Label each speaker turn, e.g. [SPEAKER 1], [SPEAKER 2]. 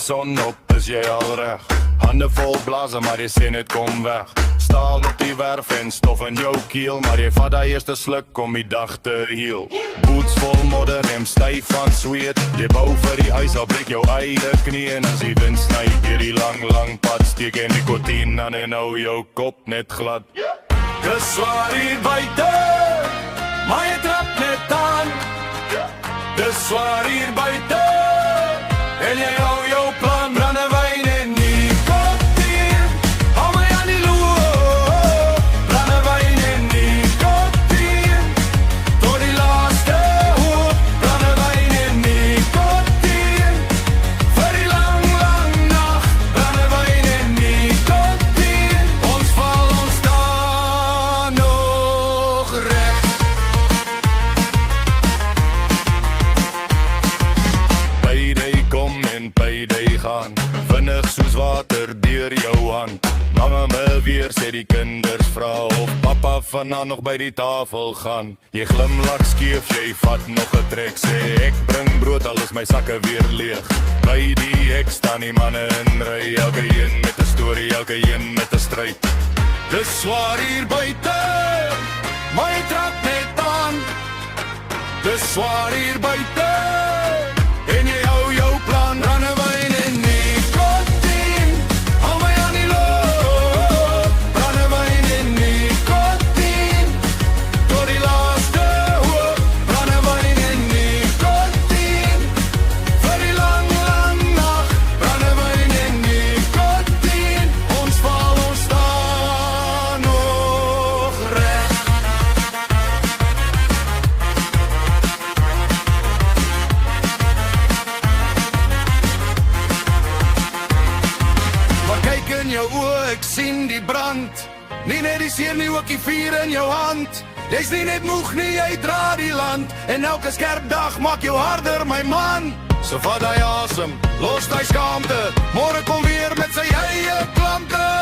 [SPEAKER 1] son op, is jy al reg. Hande vol blazen, maar jy sê net kom weg. Staal op die werf en stof in jou kiel, maar jy vat die eerste sluk om die dag te heel. Boots vol modder en styf van sweet. Jy bou vir die huis, al breek jou eie knie. En as die wind sny, hier die lang pad, steek en nikotien aan en hou jou kop net glad. Dis zwaar hier buite, maar jy trap net aan. Dis zwaar hier buite, en jy hou jou plan. Brandewyn en nikotien, hou my aan die loop. Brandewyn en nikotien, tot die laaste hoop. Brandewyn en nikotien, vir die lang nag. Brandewyn en nikotien, ons val, ons staan nog reg. Payday kom en payday gaan, vinnig soos water deur jou hand. Mama me weer sê die kinders vra of papa vanaand nog by die tafel gaan. Jy glimlach skeef, jy vat nog 'n trek, sê ek bring brood al is my sakke weer leeg. By die hek staan die manne in ry, elke een met 'n storie, elke een met 'n stryd. Dis zwaar hier buite, maar jy trap net aan. Dis zwaar hier buite, en jy hou jou plan. Brandewyn en nikotien, hou my aan die loop. Brandewyn en nikotien, tot die laaste hoop. Brandewyn en nikotien, vir die lang nag. Brandewyn en nikotien, ons val, ons staan nog reg. Maar kyk in jou oë, ek sien die brand. Nie net die seer nie, ook die vuur in jou hand. Jy's nie net moeg nie, jy dra die land. En elke skerp dag maak jou harder, my man. So vat hy asem, los hy skaamte. Môre kom weer met sy eie klanke.